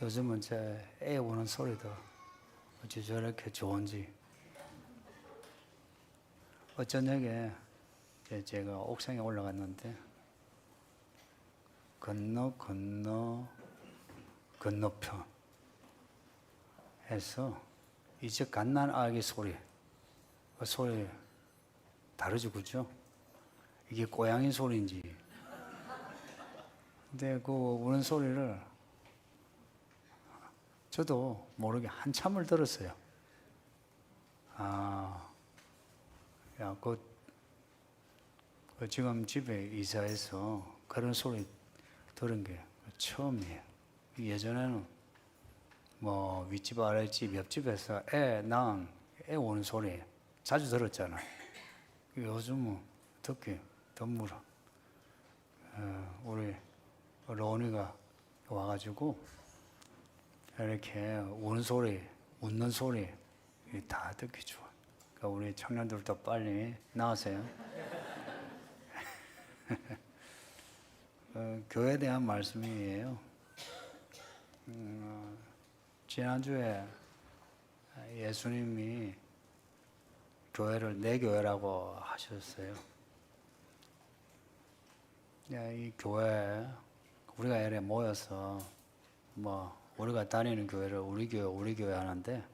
요즘은 제 애 우는 소리도 어찌 저렇게 좋은지. 어쩌녁에 제가 옥상에 올라갔는데 건너편 해서 이제 갓난 아기 소리, 그 소리 다르죠, 그죠? 이게 고양이 소리인지. 근데 그 우는 소리를 저도 모르게 한참을 들었어요. 야, 지금 집에 이사해서 그런 소리 들은 게 처음이에요. 예전에는 뭐 윗집, 아랫집, 옆집에서 애 우는 소리 자주 들었잖아요. 요즘은 듣기 드물어. 우리 로운이가 와가지고 이렇게 우는 소리, 웃는 소리 다 듣기 좋아. 그러니까 우리 청년들도 빨리 나오세요. 교회에 대한 말씀이에요. 지난주에 예수님이 교회를 내 교회라고 하셨어요. 이 교회 우리가 이렇게 모여서 뭐 우리가 다니는 교회를 우리 교회 하는데,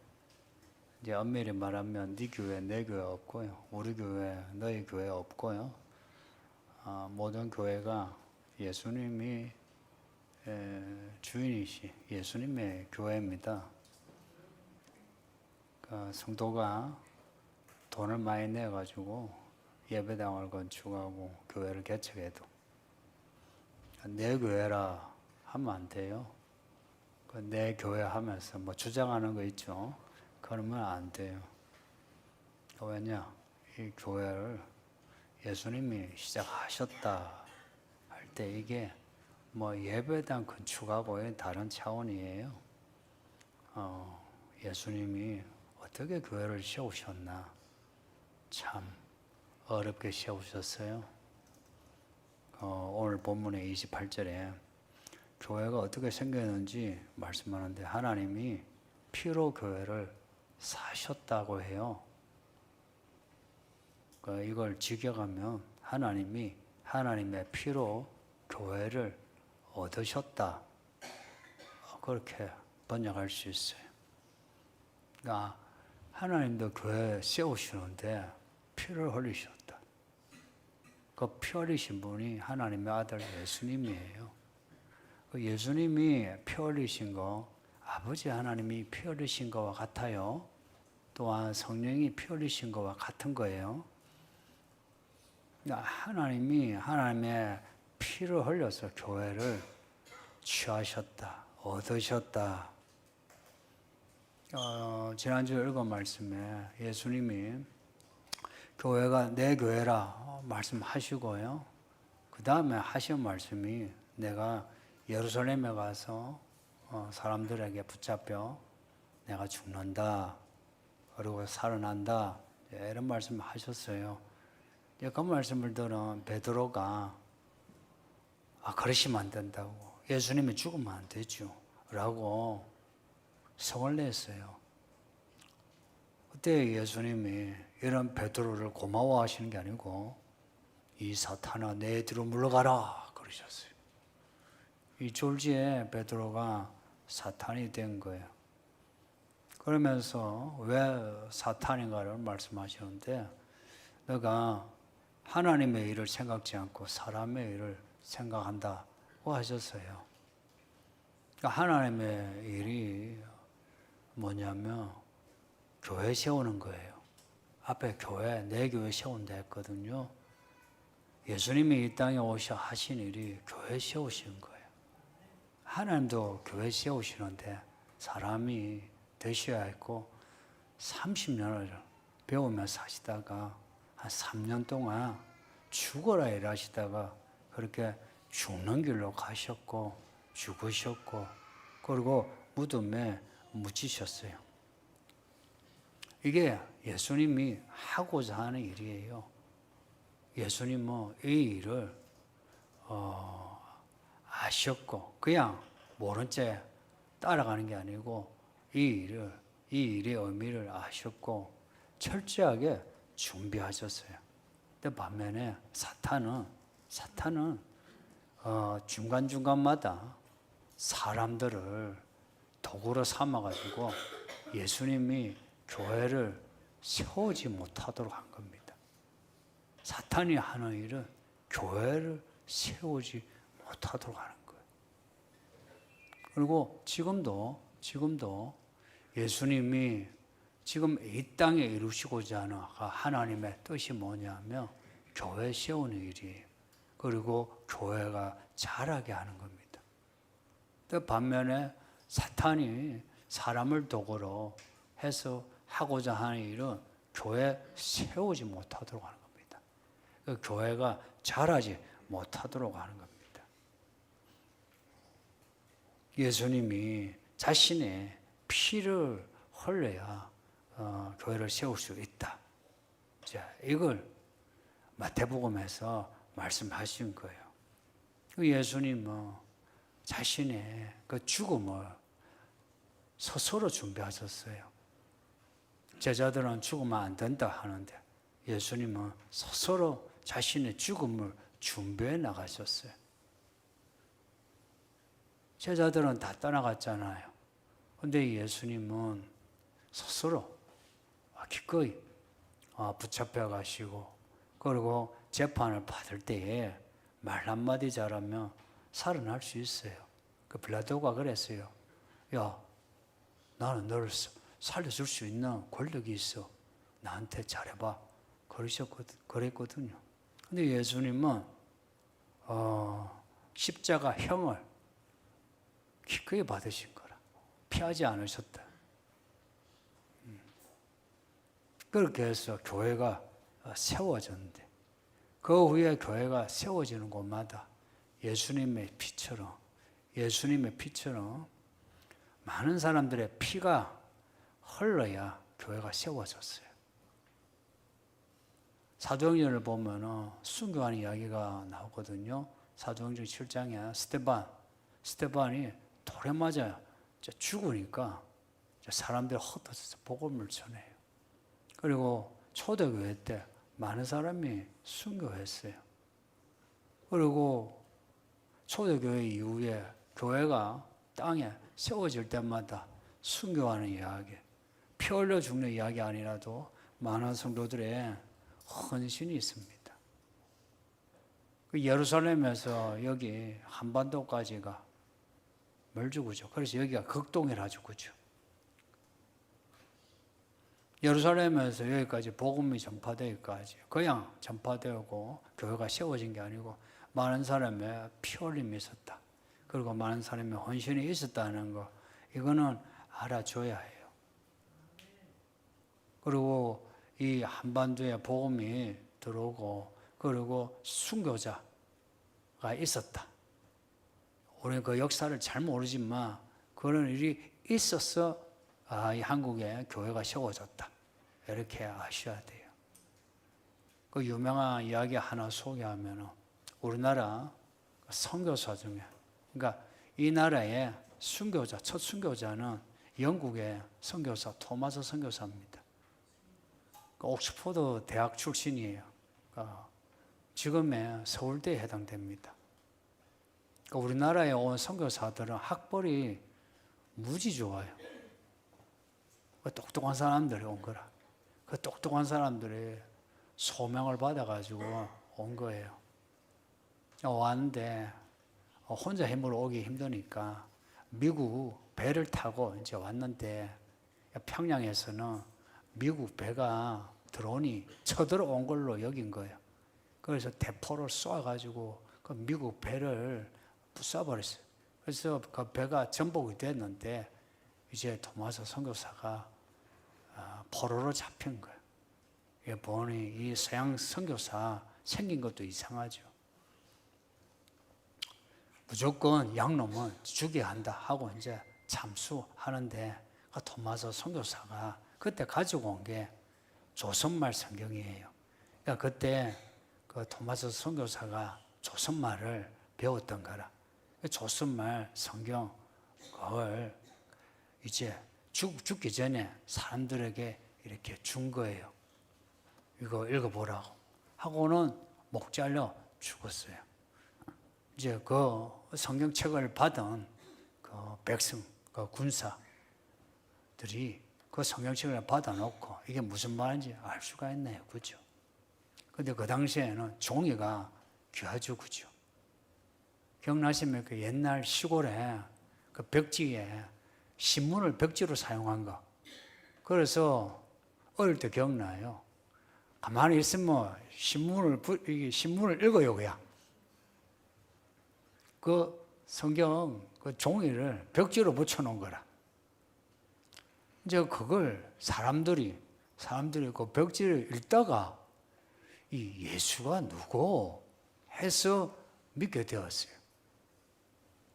이제 엄밀히 말하면 네 교회 내 교회 없고요, 우리 교회 너희 교회 없고요. 모든 교회가 예수님이 주인이시 예수님의 교회입니다. 성도가 돈을 많이 내가지고 예배당을 건축하고 교회를 개척해도 내 교회라 하면 안 돼요. 내 교회 하면서 뭐 주장하는 거 있죠. 그러면 안 돼요. 왜냐? 이 교회를 예수님이 시작하셨다 할 때 이게 뭐 예배당 건축하고의 다른 차원이에요. 예수님이 어떻게 교회를 세우셨나? 참 어렵게 세우셨어요. 오늘 본문의 28절에 교회가 어떻게 생겼는지 말씀하는데, 하나님이 피로 교회를 사셨다고 해요. 이걸 직역하면 하나님이 하나님의 피로 교회를 얻으셨다, 그렇게 번역할 수 있어요. 그러니까 하나님도 교회 세우시는데 피를 흘리셨다. 그 피 흘리신 분이 하나님의 아들 예수님이에요. 예수님이 피 흘리신 거, 아버지 하나님이 피 흘리신 거와 같아요. 또한 성령이 피 흘리신 거와 같은 거예요. 하나님이 하나님의 피를 흘려서 교회를 취하셨다, 얻으셨다. 지난주 읽은 말씀에 예수님이 교회가 내 교회라 말씀하시고요. 그 다음에 하신 말씀이 내가 예루살렘에 가서 사람들에게 붙잡혀 내가 죽는다, 그리고 살아난다, 이런 말씀을 하셨어요. 그 말씀을 들은 베드로가 그러시면 안 된다고, 예수님이 죽으면 안 되죠 라고 성을 냈어요. 그때 예수님이 이런 베드로를 고마워하시는 게 아니고 이 사탄아 내 뒤로 물러가라 그러셨어요. 이 졸지에 베드로가 사탄이 된 거예요. 그러면서 왜 사탄인가를 말씀하시는데, 너가 하나님의 일을 생각지 않고 사람의 일을 생각한다고 하셨어요. 그러니까 하나님의 일이 뭐냐면 교회 세우는 거예요. 앞에 교회, 내 교회 세운다 했거든요. 예수님이 이 땅에 오셔 하신 일이 교회 세우신 거예요. 하나님도 교회 세우시는데 사람이 되셔야 했고, 30년을 배우면서 사시다가 한 3년 동안 죽어라 일하시다가 그렇게 죽는 길로 가셨고 죽으셨고, 그리고 무덤에 묻히셨어요. 이게 예수님이 하고자 하는 일이에요. 예수님은 이 일을 아셨고 그냥 모른 채 따라가는 게 아니고 이 일의 의미를 아셨고 철저하게 준비하셨어요. 근데 반면에 사탄은 중간중간마다 사람들을 도구로 삼아가지고 예수님이 교회를 세우지 못하도록 한 겁니다. 사탄이 하는 일은 교회를 세우지 못하도록 하는 거예요. 그리고 지금도 예수님이 지금 이 땅에 이루시고자 하는 하나님의 뜻이 뭐냐면 교회 세우는 일이에요. 그리고 교회가 자라게 하는 겁니다. 반면에 사탄이 사람을 도구로 해서 하고자 하는 일은 교회 세우지 못하도록 하는 겁니다. 교회가 자라지 못하도록 하는 겁니다. 예수님이 자신의 피를 흘려야 교회를 세울 수 있다. 자, 이걸 마태복음에서 말씀하신 거예요. 예수님은 자신의 그 죽음을 스스로 준비하셨어요. 제자들은 죽으면 안 된다 하는데 예수님은 스스로 자신의 죽음을 준비해 나가셨어요. 제자들은 다 떠나갔잖아요. 근데 예수님은 스스로 기꺼이 붙잡혀 가시고 그리고 재판을 받을 때에 말 한마디 잘하면 살아날 수 있어요. 그 빌라도가 그랬어요. 야, 나는 너를 살려줄 수 있는 권력이 있어. 나한테 잘해봐. 그랬거든요. 근데 예수님은 십자가형을 기꺼이 받으신 거라. 피하지 않으셨다. 그렇게 해서 교회가 세워졌는데 그 후에 교회가 세워지는 곳마다 예수님의 피처럼 많은 사람들의 피가 흘러야 교회가 세워졌어요. 사도행전을 보면 순교하는 이야기가 나오거든요. 사도행전 7장에 스데반이 돌에 맞아 죽으니까 사람들이 흩어져서 복음을 전해요. 그리고 초대교회 때 많은 사람이 순교했어요. 그리고 초대교회 이후에 교회가 땅에 세워질 때마다 순교하는 이야기, 피 흘려 죽는 이야기 아니라도 많은 성도들의 헌신이 있습니다. 예루살렘에서 여기 한반도까지가 멀죽이죠. 그래서 여기가 극동이라 죽었죠. 예루살렘에서 여기까지 복음이 전파되기까지 그냥 전파되고 교회가 세워진 게 아니고 많은 사람의 피 흘림이 있었다. 그리고 많은 사람의 헌신이 있었다는 거, 이거는 알아줘야 해요. 그리고 이 한반도에 복음이 들어오고 그리고 순교자가 있었다. 우리는 그 역사를 잘 모르지만 그런 일이 있어서 이 한국에 교회가 세워졌다. 이렇게 아셔야 돼요. 그 유명한 이야기 하나 소개하면 우리나라 선교사 중에, 그러니까 이 나라의 순교자, 첫 순교자는 영국의 선교사 토마스 선교사입니다. 옥스퍼드 대학 출신이에요. 지금의 서울대에 해당됩니다. 우리나라에 온 선교사들은 학벌이 무지 좋아요. 똑똑한 사람들이 온 거라. 그 똑똑한 사람들이 소명을 받아가지고 온 거예요. 왔는데 혼자 힘으로 오기 힘드니까 미국 배를 타고 이제 왔는데 평양에서는 미국 배가 드론이 쳐들어온 걸로 여긴 거예요. 그래서 대포를 쏘아가지고 그 미국 배를 부숴버렸어요. 그래서 그 배가 전복이 됐는데 이제 토마스 선교사가 포로로 잡힌 거예요. 보니 이 서양 선교사 생긴 것도 이상하죠. 무조건 양놈은 죽여야 한다 하고 이제 참수하는데 그 토마스 선교사가 그때 가지고 온 게 조선말 성경이에요. 그러니까 그때 그 토마스 선교사가 조선말을 배웠던 거라. 조선말 성경 그걸 이제 죽기 전에 사람들에게 이렇게 준 거예요. 이거 읽어보라고. 하고는 목 잘려 죽었어요. 이제 그 성경책을 받은 그 백성, 그 군사들이 그 성경책을 받아놓고 이게 무슨 말인지 알 수가 있네요. 그죠? 근데 그 당시에는 종이가 귀하죠. 그죠? 기억나시면 그 옛날 시골에 그 벽지에 신문을 벽지로 사용한 거. 그래서 어릴 때 기억나요. 가만히 있으면 신문을 읽어요, 그냥. 그 성경 그 종이를 벽지로 붙여놓은 거라. 이제 그걸 사람들이 그 벽지를 읽다가 이 예수가 누구 해서 믿게 되었어요.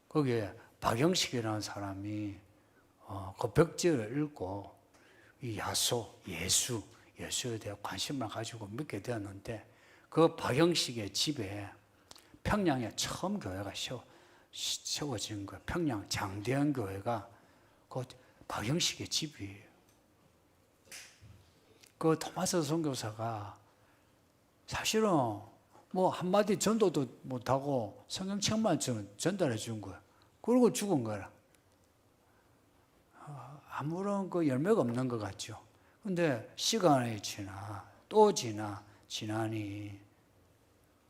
거기에 박영식이라는 사람이 그 벽지를 읽고 이 예수에 대해 관심을 가지고 믿게 되었는데 그 박영식의 집에 평양에 처음 교회가 세워진 거예요. 평양 장대현 교회가 그 박영식의 집이에요. 그 토마스 선교사가 사실은 뭐 한마디 전도도 못하고 성경책만 전달해 준 거야. 그러고 죽은 거라. 아무런 그 열매가 없는 것 같죠. 근데 시간이 지나니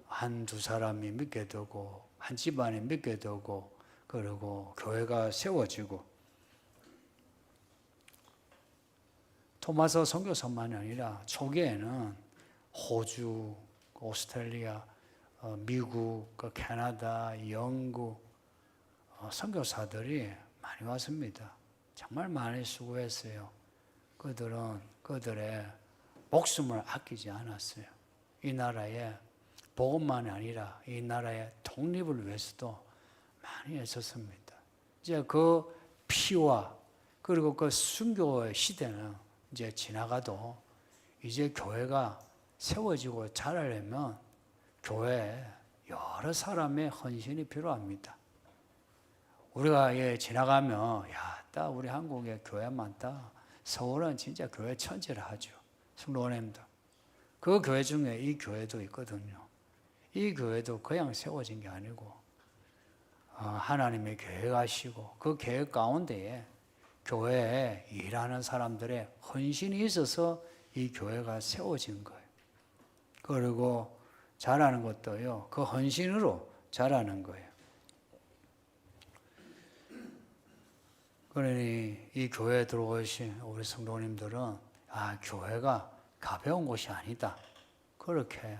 한두 사람이 믿게 되고 한 집안이 믿게 되고 그리고 교회가 세워지고 토마스 선교사만이 아니라 초기에는 호주, 오스트레일리아, 미국, 캐나다, 영국 선교사들이 많이 왔습니다. 정말 많이 수고했어요. 그들은 그들의 목숨을 아끼지 않았어요. 이 나라의 복음만이 아니라 이 나라의 독립을 위해서도 많이 애썼습니다. 이제 그 피와 그리고 그 순교의 시대는 이제 지나가도 이제 교회가 세워지고 자라려면 교회에 여러 사람의 헌신이 필요합니다. 우리가 지나가면 딱 우리 한국에 교회 많다. 서울은 진짜 교회 천지라 하죠. 성도님들. 그 교회 중에 이 교회도 있거든요. 이 교회도 그냥 세워진 게 아니고 하나님의 계획하시고 그 계획 가운데에 교회에 일하는 사람들의 헌신이 있어서 이 교회가 세워진 거예요. 그리고 잘하는 것도요. 그 헌신으로 잘하는 거예요. 그러니 이 교회에 들어오신 우리 성도님들은 교회가 가벼운 곳이 아니다. 그렇게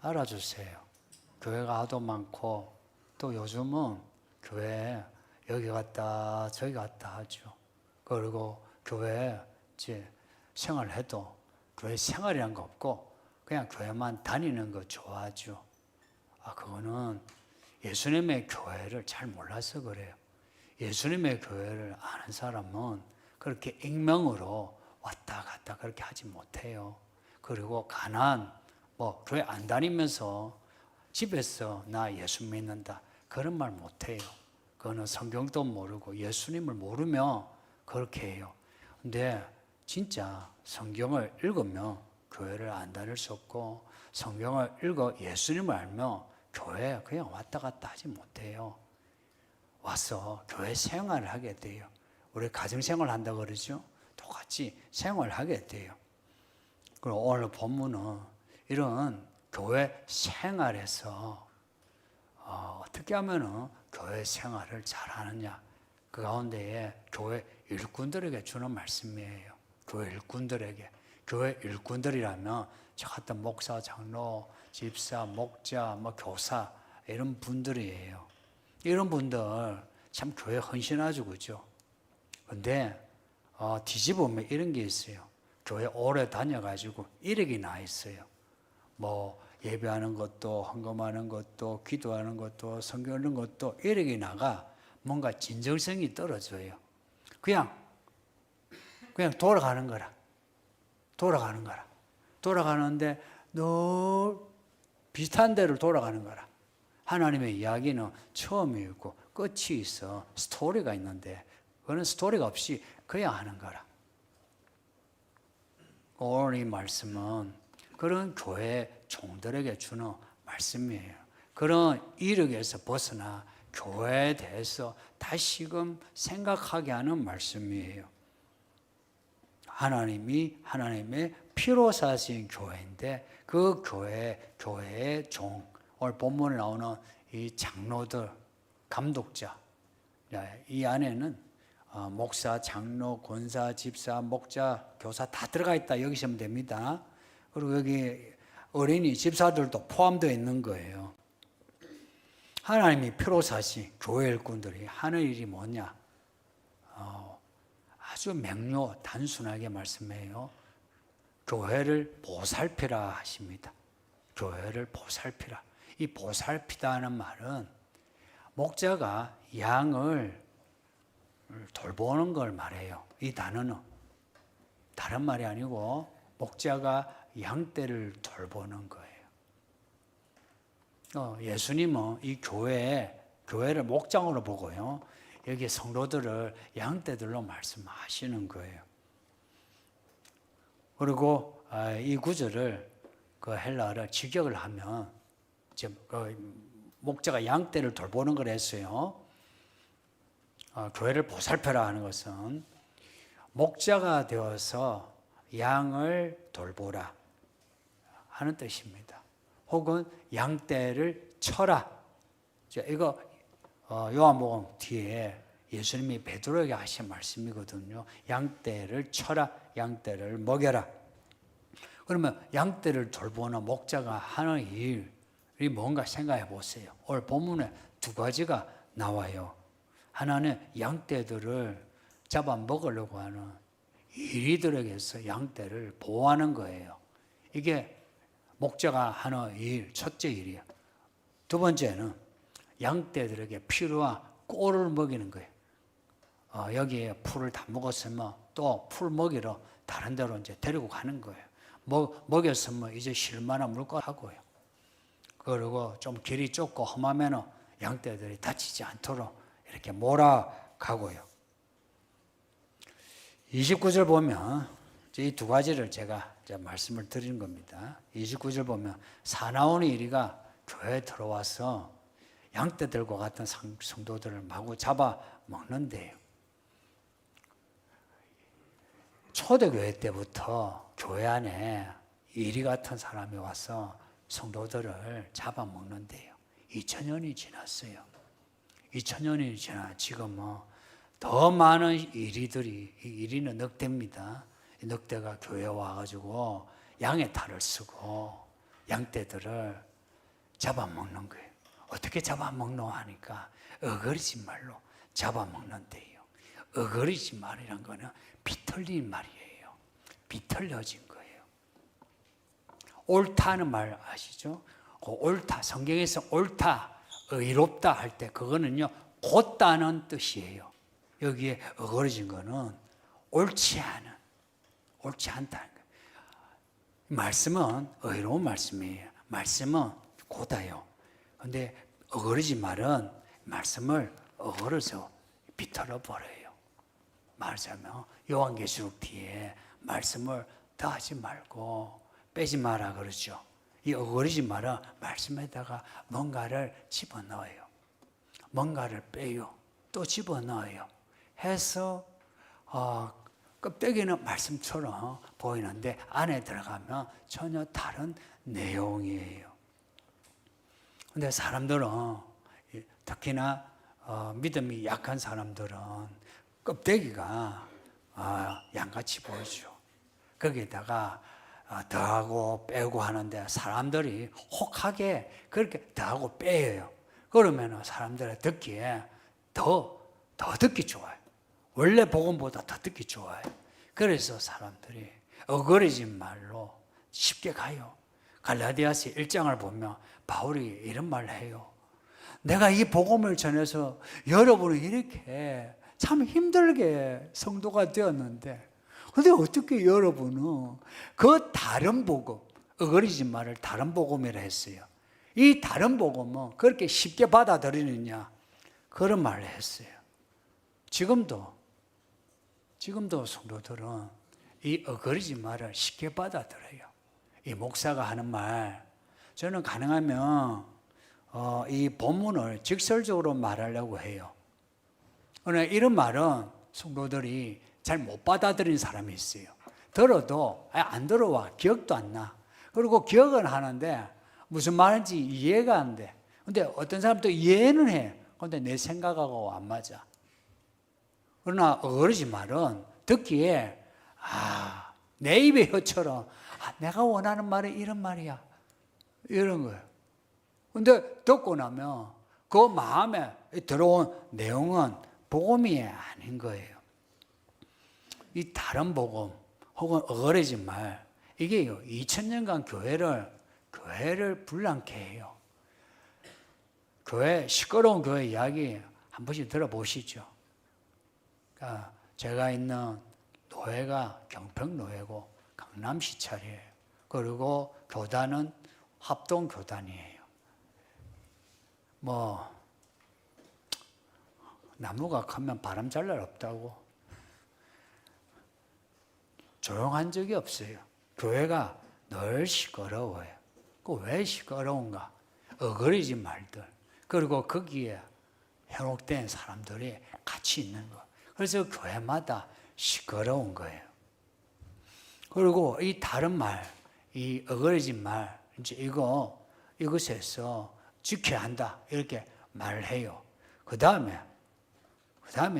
알아주세요. 교회가 하도 많고 또 요즘은 교회에 여기 갔다 저기 갔다 하죠. 그리고 교회에 이제 생활해도 교회 생활이란 거 없고 그냥 교회만 다니는 거 좋아하죠. 그거는 예수님의 교회를 잘 몰라서 그래요. 예수님의 교회를 아는 사람은 그렇게 익명으로 왔다 갔다 그렇게 하지 못해요. 그리고 교회 안 다니면서 집에서 나 예수 믿는다 그런 말 못해요. 그거는 성경도 모르고 예수님을 모르면 그렇게 해요. 근데 진짜 성경을 읽으면 교회를 안 다닐 수 없고 성경을 읽어 예수님을 알면 교회에 그냥 왔다 갔다 하지 못해요. 와서 교회 생활을 하게 돼요. 우리 가정생활 한다고 그러죠? 똑같이 생활하게 돼요. 그리고 오늘 본문은 이런 교회 생활에서 어떻게 하면 교회 생활을 잘하느냐 그 가운데에 교회 일꾼들에게 주는 말씀이에요. 교회 일꾼들이라면 저 같은 목사, 장로, 집사, 목자, 교사 이런 분들이에요. 이런 분들 참 교회 헌신하죠, 그죠? 근데 뒤집으면 이런 게 있어요. 교회 오래 다녀가지고 이력이 나 있어요. 예배하는 것도, 헌금하는 것도, 기도하는 것도, 성경 읽는 것도 이력이 나가 뭔가 진정성이 떨어져요. 그냥 돌아가는 거라. 돌아가는데 늘 비슷한 데를 돌아가는 거라. 하나님의 이야기는 처음이 있고 끝이 있어. 스토리가 있는데 그런 스토리가 없이 그냥 하는 거라. 오늘 이 말씀은 그런 교회 종들에게 주는 말씀이에요. 그런 이력에서 벗어나 교회에 대해서 다시금 생각하게 하는 말씀이에요. 하나님이 하나님의 피로 사신 교회인데 그 교회의 종, 오늘 본문에 나오는 이 장로들, 감독자, 이 안에는 목사, 장로, 권사, 집사, 목자, 교사 다 들어가 있다 여기시면 됩니다. 그리고 여기 어린이, 집사들도 포함되어 있는 거예요. 하나님이 피로 사신 교회 일꾼들이 하는 일이 뭐냐? 아주 명료 단순하게 말씀해요. 교회를 보살피라 하십니다. 교회를 보살피라. 이 보살피다는 말은 목자가 양을 돌보는 걸 말해요. 이 단어는 다른 말이 아니고 목자가 양떼를 돌보는 거예요. 예수님은 이 교회를 목장으로 보고요. 여기 성도들을 양떼들로 말씀하시는 거예요. 그리고 이 구절을 그 헬라어를 직역을 하면 목자가 양떼를 돌보는 걸 했어요. 교회를 보살펴라 하는 것은 목자가 되어서 양을 돌보라 하는 뜻입니다. 혹은 양떼를 쳐라. 이거 요한복음 뒤에 예수님이 베드로에게 하신 말씀이거든요. 양떼를 쳐라, 양떼를 먹여라. 그러면 양떼를 돌보는 목자가 하는 일이 뭔가 생각해 보세요. 오늘 본문에 두 가지가 나와요. 하나는 양떼들을 잡아 먹으려고 하는 이리들에게서 양떼를 보호하는 거예요. 이게 목자가 하는 일, 첫째 일이에요. 두 번째는 양떼들에게 필요한 꼴을 먹이는 거예요. 여기에 풀을 다 먹었으면 또 풀 먹이러 다른 데로 이제 데리고 가는 거예요. 먹였으면 이제 쉴만한 물건 하고요. 그리고 좀 길이 좁고 험하면 양떼들이 다치지 않도록 이렇게 몰아가고요. 29절 보면 이 두 가지를 제가 말씀을 드리는 겁니다. 29절 보면 사나운 이리가 교회에 들어와서 양떼들과 같은 성도들을 마구 잡아 먹는데요. 초대교회 때부터 교회 안에 이리 같은 사람이 와서 성도들을 잡아먹는데요. 2000년이 지났어요. 2000년이 지나 지금은 더 많은 이리는 늑대입니다. 늑대가 교회에 와가지고 양의 탈을 쓰고 양떼들을 잡아먹는 거예요. 어떻게 잡아먹노 하니까 어거리지 말로 잡아먹는데요. 어거리지 말이란 거는 비틀린 말이에요. 비틀려진 거예요. 옳다는 말 아시죠? 옳다, 성경에서 옳다, 의롭다 할 때 그거는요 곧다는 뜻이에요. 여기에 어거러진 거는 옳지 않다는 거예요. 말씀은 의로운 말씀이에요. 말씀은 곧아요. 그런데 어거러진 말은 말씀을 어거러서 비틀어 버려요. 말하자면 요한계시록 뒤에 말씀을 더하지 말고 빼지 마라 그러죠. 이 어거러진 말은 말씀에다가 뭔가를 집어넣어요. 뭔가를 빼요. 또 집어넣어요. 해서 껍데기는 말씀처럼 보이는데 안에 들어가면 전혀 다른 내용이에요. 근데 사람들은 특히나 믿음이 약한 사람들은 껍데기가 양같이 보이죠. 거기에다가 더하고 빼고 하는데 사람들이 혹하게 그렇게 더하고 빼요. 그러면 사람들이 듣기에 더 듣기 좋아요. 원래 복음보다 더 듣기 좋아요. 그래서 사람들이 어거러진 말로 쉽게 가요. 갈라디아서 1장을 보면 바울이 이런 말을 해요. 내가 이 복음을 전해서 여러분이 이렇게 참 힘들게 성도가 되었는데 근데 어떻게 여러분은 그 다른 복음, 어거러진 말을 다른 복음이라 했어요. 이 다른 복음은 그렇게 쉽게 받아들이느냐 그런 말을 했어요. 지금도 지금도 성도들은 이 어거리지 말을 쉽게 받아들여요. 이 목사가 하는 말, 저는 가능하면 이 본문을 직설적으로 말하려고 해요. 그러나 이런 말은 성도들이 잘 못 받아들이는 사람이 있어요. 들어도 안 들어와, 기억도 안 나. 그리고 기억은 하는데 무슨 말인지 이해가 안 돼. 근데 어떤 사람도 이해는 해. 근데 내 생각하고 안 맞아. 그러나 어거리지 말은 듣기에 내 입의 혀처럼 내가 원하는 말이 이런 말이야. 이런 거예요. 근데 듣고 나면 그 마음에 들어온 내용은 복음이 아닌 거예요. 이 다른 복음 혹은 어거리지 말, 이게요 2000년간 교회를 불량케 해요. 시끄러운 교회 이야기 한 번씩 들어보시죠. 그러니까 제가 있는 노회가 경평노회고 강남시찰이에요. 그리고 교단은 합동교단이에요. 나무가 크면 바람 잘 날 없다고. 조용한 적이 없어요. 교회가 늘 시끄러워요. 왜 시끄러운가? 어거리지 말들. 그리고 거기에 현혹된 사람들이 같이 있는 거. 그래서 교회마다 시끄러운 거예요. 그리고 이 다른 말, 이 어거리지 말, 이제 이것에서 지켜야 한다. 이렇게 말을 해요. 그 다음에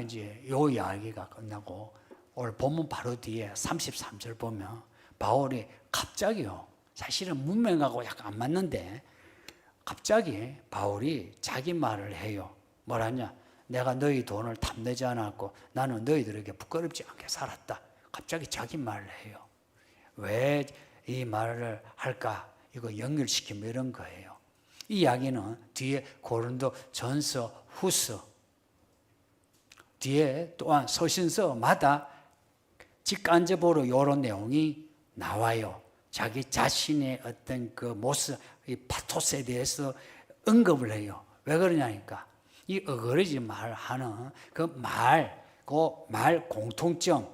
이제 요 이야기가 끝나고 오늘 본문 바로 뒤에 33절 보면 바울이 갑자기요. 사실은 문맥하고 약간 안 맞는데 갑자기 바울이 자기 말을 해요. 뭐라냐? 내가 너희 돈을 탐내지 않았고 나는 너희들에게 부끄럽지 않게 살았다. 갑자기 자기 말을 해요. 왜 이 말을 할까? 이거 연결시키면 이런 거예요. 이 이야기는 뒤에 고린도 전서, 후서, 뒤에 또한 서신서마다 직간접으로 이런 내용이 나와요. 자기 자신의 어떤 그 모습, 이 파토스에 대해서 언급을 해요. 왜 그러냐니까 이 어거리지 말하는 그 말 공통점,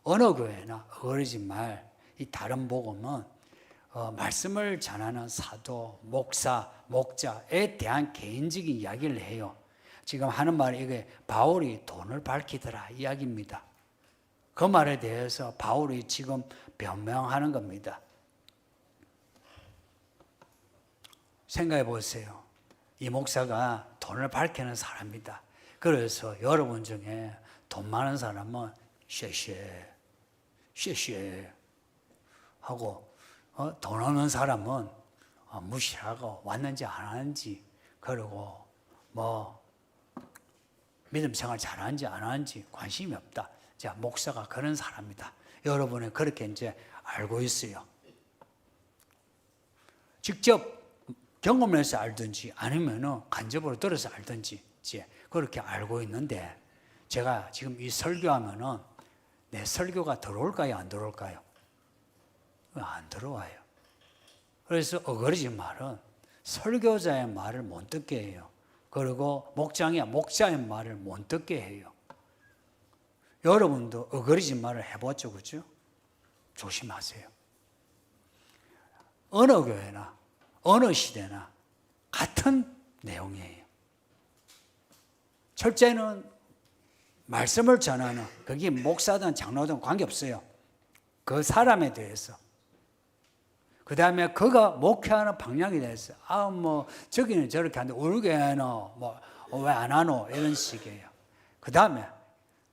어느 교회나 어거리지 말, 이 다른 복음은 말씀을 전하는 사도, 목사, 목자에 대한 개인적인 이야기를 해요. 지금 하는 말이 이게 바울이 돈을 밝히더라 이야기입니다. 그 말에 대해서 바울이 지금 변명하는 겁니다. 생각해 보세요. 이 목사가 돈을 밝히는 사람이다. 그래서 여러분 중에 돈 많은 사람은 쉐쉐 하고 돈 없는 사람은 무시하고 왔는지 안 왔는지, 그리고 믿음 생활 잘하는지 안 하는지 관심이 없다. 자, 목사가 그런 사람이다. 여러분은 그렇게 이제 알고 있어요. 직접 경험해서 알든지 아니면 간접으로 들어서 알든지 그렇게 알고 있는데, 제가 지금 이 설교하면은 내 설교가 들어올까요? 안 들어올까요? 안 들어와요. 그래서 어거리지 말은 설교자의 말을 못 듣게 해요. 그리고 목자의 말을 못 듣게 해요. 여러분도 어거리지 말을 해봤죠, 그렇죠? 조심하세요. 어느 교회나 어느 시대나 같은 내용이에요. 첫째는 말씀을 전하는, 그게 목사든 장로든 관계없어요. 그 사람에 대해서. 그 다음에 그가 목회하는 방향에 대해서 저기는 저렇게 하는데 우리 교회는 왜 안 하노? 이런 식이에요. 그 다음에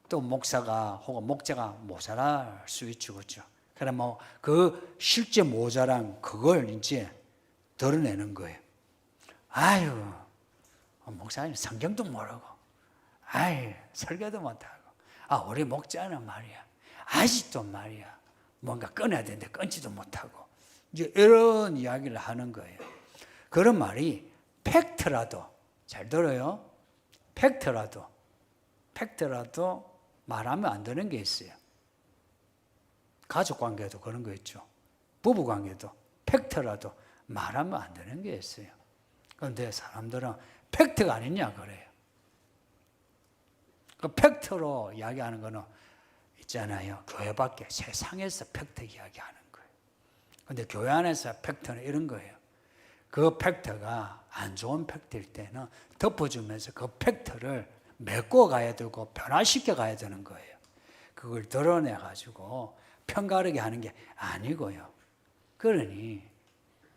또 목사가 혹은 목자가 모자랄 수 있죠, 그렇죠? 그럼 그 실제 모자란 그걸 이제 드러내는 거예요. 목사님 성경도 모르고, 설교도 못하고, 우리 목자는 말이야, 아직도 말이야, 뭔가 끊어야 되는데 끊지도 못하고, 이제 이런 이야기를 하는 거예요. 그런 말이 팩트라도, 잘 들어요? 팩트라도 말하면 안 되는 게 있어요. 가족 관계도 그런 거 있죠. 부부 관계도 팩트라도 말하면 안 되는 게 있어요. 그런데 사람들은 팩트가 아니냐 그래요. 그 팩트로 이야기하는 거는 있잖아요. 교회밖에 세상에서 팩트 이야기하는 거예요. 근데 교회 안에서 팩트는 이런 거예요. 그 팩트가 안 좋은 팩트일 때는 덮어주면서 그 팩트를 메꿔 가야 되고 변화시켜 가야 되는 거예요. 그걸 드러내가지고 편가르게 하는 게 아니고요. 그러니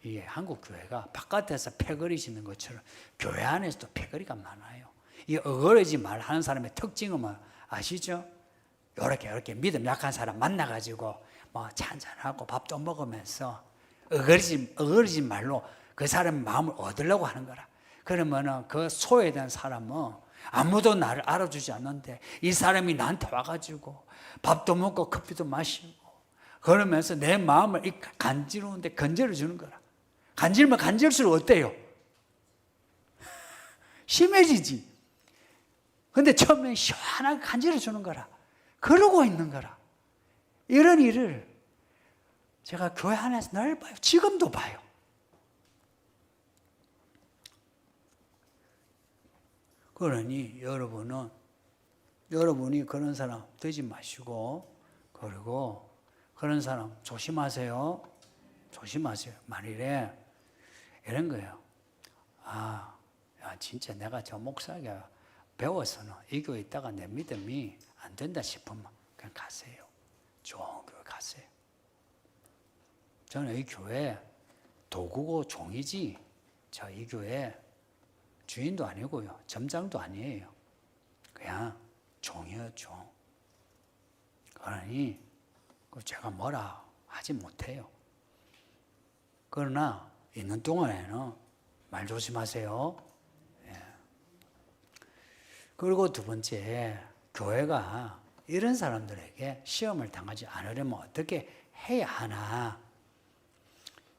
이 한국 교회가 바깥에서 패거리 짓는 것처럼 교회 안에서도 패거리가 많아요. 이 어그러지 말하는 사람의 특징은 뭐 아시죠? 이렇게 믿음 약한 사람 만나가지고 뭐 찬찬하고 밥도 먹으면서 어그러지 말로 그 사람의 마음을 얻으려고 하는 거라. 그러면은 그 소외된 사람은 아무도 나를 알아주지 않는데 이 사람이 나한테 와가지고 밥도 먹고 커피도 마시고 그러면서 내 마음을 간지러운데 건져를 주는 거라. 간질면 간질수록 어때요? 심해지지. 근데 처음에 시원하게 간질러 주는 거라. 그러고 있는 거라. 이런 일을 제가 교회 안에서 늘 봐요. 지금도 봐요. 그러니 여러분이 그런 사람 되지 마시고, 그리고 그런 사람 조심하세요. 조심하세요. 만일에 이런 거예요. 아, 야, 진짜 내가 저 목사에게 배워서는 이 교회 있다가 내 믿음이 안 된다 싶으면 그냥 가세요. 좋은 교회 가세요. 저는 이 교회 도구고 종이지, 저 이 교회 주인도 아니고요. 점장도 아니에요. 그냥 종이에요, 종. 그러니 제가 뭐라 하지 못해요. 그러나 있는 동안에는 말 조심하세요. 예. 그리고 두 번째, 교회가 이런 사람들에게 시험을 당하지 않으려면 어떻게 해야 하나.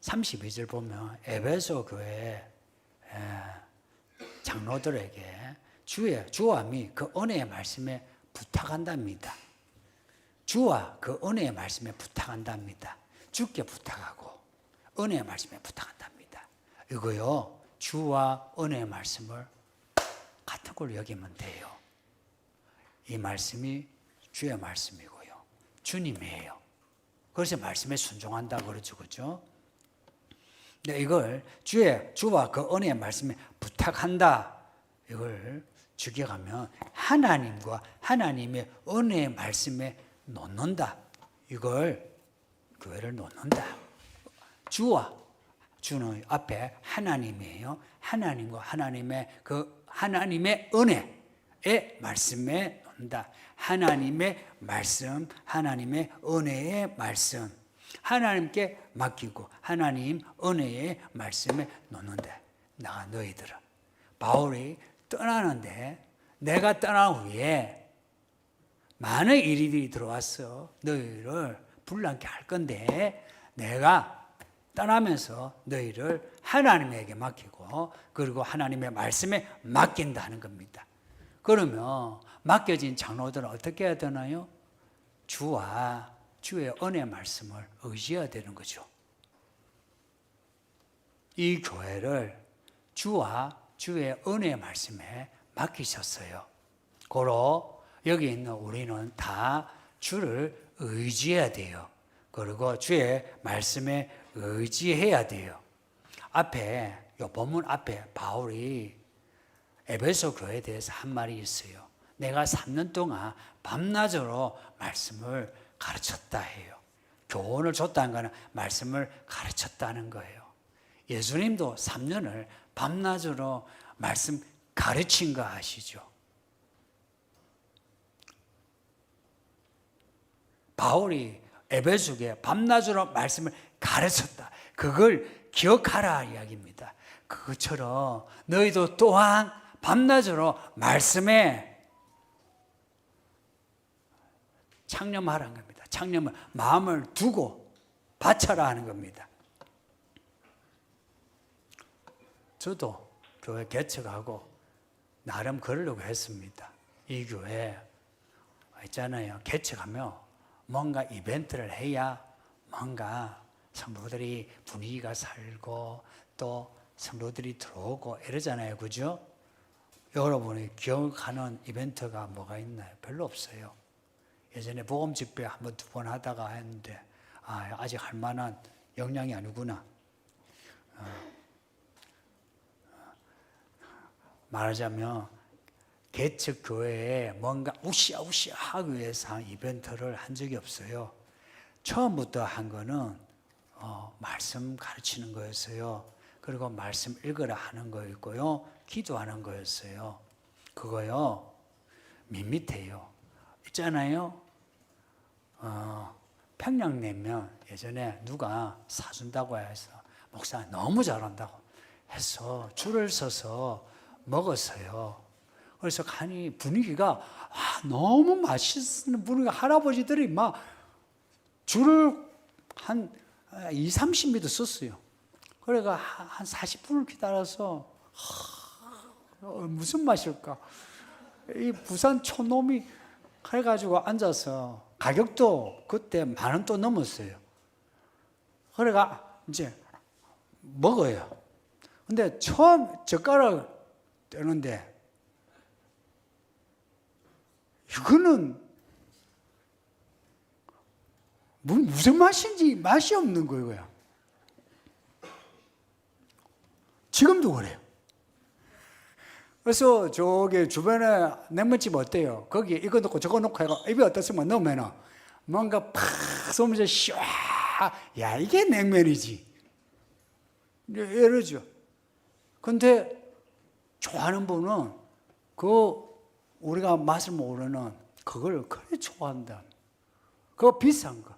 32절 보면 에베소 교회 장로들에게 주와 및 그 은혜의 말씀에 부탁한답니다. 주와 그 은혜의 말씀에 부탁한답니다. 주께 부탁하고 은혜의 말씀에 부탁한답니다. 이거요, 주와 은혜의 말씀을 같은 걸로 여기면 돼요. 이 말씀이 주의 말씀이고요. 주님이에요. 그래서 말씀에 순종한다 그러죠. 그죠? 근데 이걸 주와 그 은혜의 말씀에 부탁한다. 이걸 죽여가면 하나님과 하나님의 은혜의 말씀에 놓는다. 이걸 교회를 놓는다. 주는 앞에 하나님이에요. 하나님과 하나님의 은혜의 말씀에 놓는다. 하나님의 말씀, 하나님의 은혜의 말씀. 하나님께 맡기고 하나님 은혜의 말씀에 놓는다. 나 너희들은 바울이 떠나는데 내가 떠난 후에 많은 일들이 들어왔어. 너희를 불난게 할 건데 내가 떠나면서 너희를 하나님에게 맡기고 그리고 하나님의 말씀에 맡긴다는 겁니다. 그러면 맡겨진 장로들은 어떻게 해야 되나요? 주와 주의 은혜 말씀을 의지해야 되는 거죠. 이 교회를 주와 주의 은혜 말씀에 맡기셨어요. 고로 여기 있는 우리는 다 주를 의지해야 돼요. 그리고 주의 말씀에 의지해야 돼요. 요 본문 앞에 바울이 에베소 교회에 대해서 한 말이 있어요. 내가 3년 동안 밤낮으로 말씀을 가르쳤다 해요. 교훈을 줬다는 거는 말씀을 가르쳤다는 거예요. 예수님도 3년을 밤낮으로 말씀 가르친 거 아시죠? 바울이 에베소에 밤낮으로 말씀을 가르쳤다. 그걸 기억하라 이야기입니다. 그것처럼 너희도 또한 밤낮으로 말씀에 창념하라는 겁니다. 창념을 마음을 두고 바쳐라 하는 겁니다. 저도 교회 개척하고 나름 그러려고 했습니다. 이 교회 있잖아요. 개척하면 뭔가 이벤트를 해야 뭔가 성도들이 분위기가 살고 또 성도들이 들어오고 이러잖아요. 그죠? 여러분이 기억하는 이벤트가 뭐가 있나요? 별로 없어요. 예전에 복음 집회 한번 두 번 하다가 했는데 아직 할 만한 역량이 아니구나. 말하자면 개척 교회에 뭔가 우시아우시아 하기 위해서 한 이벤트를 한 적이 없어요. 처음부터 한 거는 말씀 가르치는 거였어요. 그리고 말씀 읽으라 하는 거였고요. 기도하는 거였어요. 그거요. 밋밋해요. 있잖아요. 평양냉면 예전에 누가 사준다고 해서 목사 너무 잘한다고 해서 줄을 서서 먹었어요. 그래서 간이 분위기가 너무 맛있는 분위기가 할아버지들이 막 줄을 한 2, 30m 썼어요. 그래가 한 40분을 기다려서 무슨 맛일까? 이 부산 촌놈이 해가지고 앉아서 가격도 그때 10,000원 또 넘었어요. 그래가 이제 먹어요. 근데 처음 젓가락 떼는데 이거는 무슨 맛인지 맛이 없는 거예요. 지금도 그래요. 그래서 저기 주변에 냉면집 어때요? 거기 이거 넣고 저거 넣고 해가 입에 어떻으면 넣으면은 뭔가 팍 쏘면서 샤, 야 이게 냉면이지. 이러죠. 근데 좋아하는 분은 우리가 맛을 모르는 그걸 그래 좋아한다. 그거 비싼 거.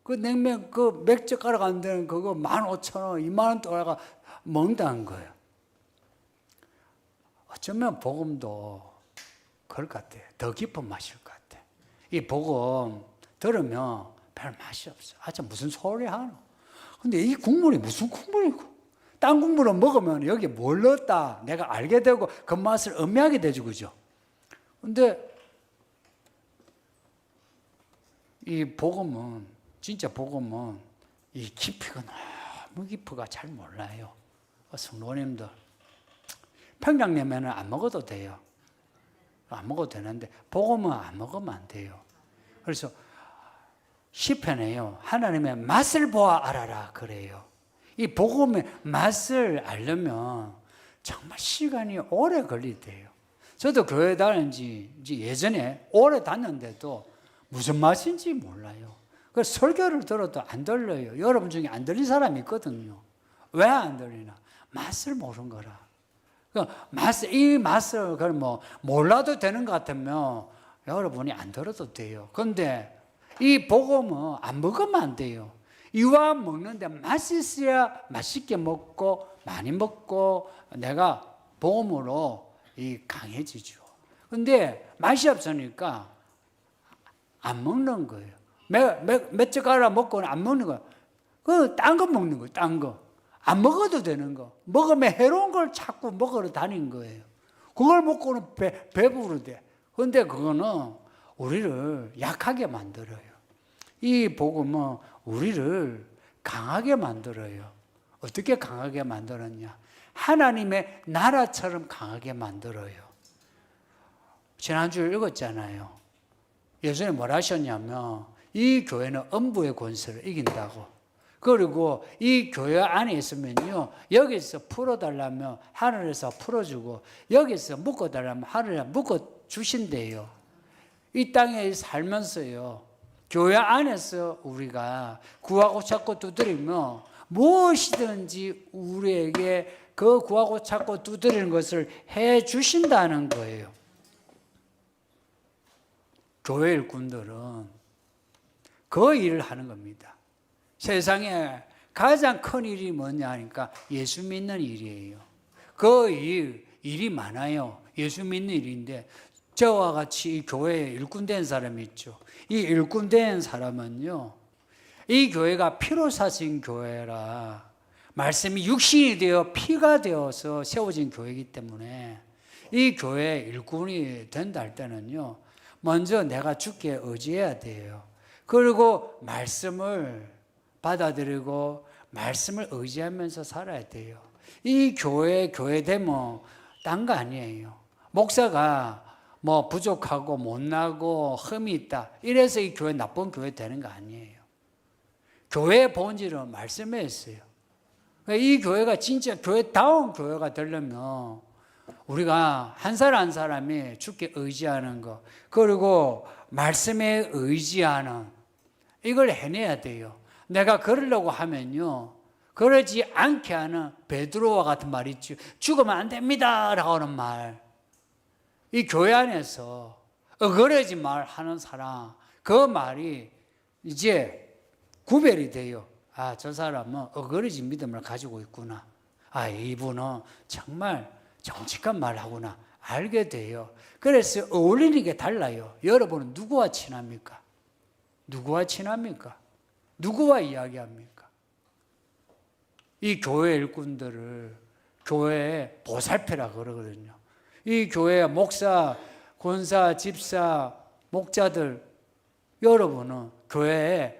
그 냉면 그 맥젓가락 안 되는 그거 15,000원, 20,000원 떠나가 먹는다는 거예요. 어쩌면 복음도 그럴 것 같아요. 더 깊은 맛일 것 같아요. 이 복음 들으면 별 맛이 없어요. 무슨 소리 하노? 근데 이 국물이 무슨 국물이고? 딴 국물을 먹으면 여기 뭘 넣었다 내가 알게 되고 그 맛을 음미하게 되죠. 그죠? 근데 이 복음은 진짜 복음은 이 깊이가 너무 깊이가 잘 몰라요. 성도님들 평양냉면은 안 먹어도 돼요. 안 먹어도 되는데 복음은 안 먹으면 안 돼요. 그래서 시편에요. 하나님의 맛을 보아 알아라 그래요. 이 복음의 맛을 알려면 정말 시간이 오래 걸리대요. 저도 교회 다닌 지 예전에 오래 다녔는데도 무슨 맛인지 몰라요. 그래서 설교를 들어도 안 들려요. 여러분 중에 안 들린 사람이 있거든요. 왜 안 들리나? 맛을 모르는 거라. 이 맛을 몰라도 되는 것 같으면 여러분이 안 들어도 돼요. 그런데 이 복음은 안 먹으면 안 돼요. 이와 먹는데 맛이 있어야 맛있게 먹고 많이 먹고 내가 복음으로 강해지죠. 그런데 맛이 없으니까 안 먹는 거예요. 몇 젓가락 먹고는 안 먹는 거예요. 딴 거 먹는 거예요. 딴 거. 안 먹어도 되는 거. 먹으면 해로운 걸 자꾸 먹으러 다니는 거예요. 그걸 먹고는 배부르대. 그런데 그거는 우리를 약하게 만들어요. 이 복음은 우리를 강하게 만들어요. 어떻게 강하게 만들었냐? 하나님의 나라처럼 강하게 만들어요. 지난주에 읽었잖아요. 예수님이 뭐라 하셨냐면 이 교회는 음부의 권세를 이긴다고. 그리고 이 교회 안에 있으면요, 여기서 풀어달라면 하늘에서 풀어주고 여기서 묶어달라면 하늘에서 묶어주신대요. 이 땅에 살면서요, 교회 안에서 우리가 구하고 찾고 두드리면 무엇이든지 우리에게 그 구하고 찾고 두드리는 것을 해 주신다는 거예요. 교회 일꾼들은 그 일을 하는 겁니다. 세상에 가장 큰 일이 뭐냐 하니까 예수 믿는 일이에요. 그 일이 많아요. 예수 믿는 일인데 저와 같이 이 교회에 일꾼된 사람이 있죠. 이 일꾼된 사람은요, 이 교회가 피로 사신 교회라 말씀이 육신이 되어 피가 되어서 세워진 교회이기 때문에 이 교회 일꾼이 된다 할 때는요, 먼저 내가 주께 의지해야 돼요. 그리고 말씀을 받아들이고 말씀을 의지하면서 살아야 돼요. 이 교회 되면 딴 거 아니에요. 목사가 뭐 부족하고 못나고 흠이 있다. 이래서 이 교회 나쁜 교회 되는 거 아니에요. 교회의 본질은 말씀에 있어요. 이 교회가 진짜 교회다운 교회가 되려면 우리가 한 사람 한 사람이 주께 의지하는 것, 그리고 말씀에 의지하는 이걸 해내야 돼요. 내가 그러려고 하면요, 그러지 않게 하는 베드로와 같은 말 있죠. 죽으면 안 됩니다 라고 하는 말. 이 교회 안에서 그러지 말 하는 사람, 그 말이 이제 구별이 돼요. 아, 저 사람은 어거리진 믿음을 가지고 있구나. 아, 이분은 정말 정직한 말 하구나. 알게 돼요. 그래서 어울리는 게 달라요. 여러분은 누구와 친합니까? 누구와 친합니까? 누구와 이야기합니까? 이 교회 일꾼들을 교회의 보살피라 그러거든요. 이 교회 목사, 권사, 집사, 목자들, 여러분은 교회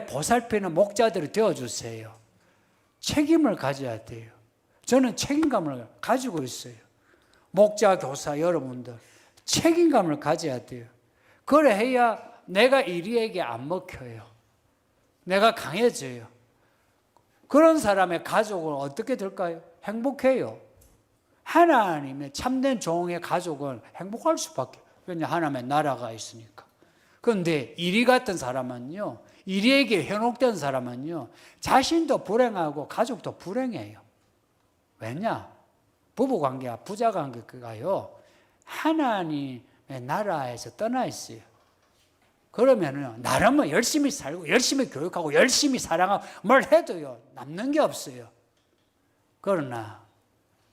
보살피는 목자들이 되어주세요. 책임을 가져야 돼요. 저는 책임감을 가지고 있어요. 목자, 교사 여러분들 책임감을 가져야 돼요. 그래 해야 내가 이리에게 안 먹혀요. 내가 강해져요. 그런 사람의 가족은 어떻게 될까요? 행복해요. 하나님의 참된 종의 가족은 행복할 수밖에. 왜냐, 하나님의 나라가 있으니까. 그런데 이리 같은 사람은요, 이리에게 현혹된 사람은요, 자신도 불행하고 가족도 불행해요. 왜냐? 부부관계와 부자관계가요, 하나님의 나라에서 떠나 있어요. 그러면은 나름은 열심히 살고 열심히 교육하고 열심히 사랑하고 뭘 해도요, 남는 게 없어요. 그러나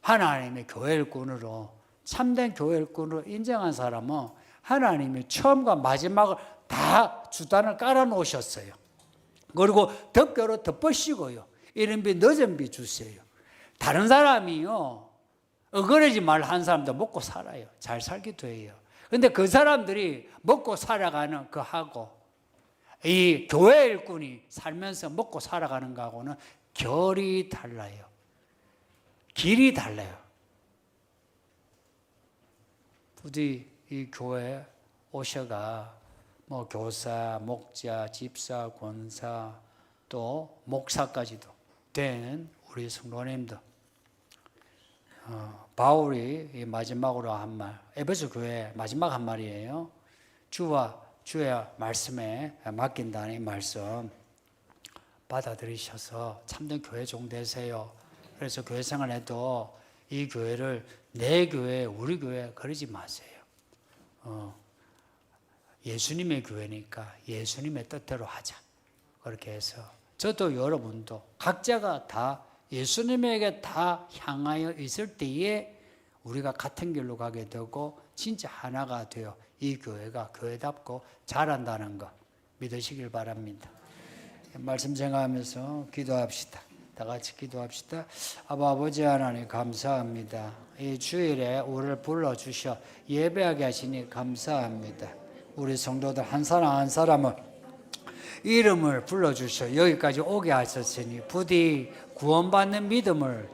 하나님의 교회 일꾼으로, 참된 교회 일꾼으로 인정한 사람은 하나님이 처음과 마지막을 다 주단을 깔아 놓으셨어요. 그리고 덮개로 덮으시고요, 이른 비 늦은 비 주세요. 다른 사람이요, 어그러지 말 한 사람도 먹고 살아요. 잘 살기도 해요. 근데 그 사람들이 먹고 살아가는 그 하고 이 교회 일꾼이 살면서 먹고 살아가는 거하고는 결이 달라요. 길이 달라요. 부디 이 교회 오셔가 뭐 교사, 목자, 집사, 권사 또 목사까지도 된 우리 성도님들, 바울이 마지막으로 한 말, 에베소 교회 마지막 한 말이에요. 주와 주의 말씀에 맡긴다는 이 말씀 받아들이셔서 참된 교회 종 되세요. 그래서 교회 생활해도 이 교회를 내 교회, 우리 교회 그러지 마세요. 예수님의 교회니까 예수님의 뜻대로 하자. 그렇게 해서 저도 여러분도 각자가 다 예수님에게 다 향하여 있을 때에 우리가 같은 길로 가게 되고 진짜 하나가 되어 이 교회가 교회답고 자란다는 것 믿으시길 바랍니다. 말씀 생각하면서 기도합시다. 다 같이 기도합시다. 아버지 하나님 감사합니다. 이 주일에 우리를 불러주셔 예배하게 하시니 감사합니다. 우리 성도들 한 사람 한 사람을 이름을 불러주셔 여기까지 오게 하셨으니 부디 구원받는 믿음을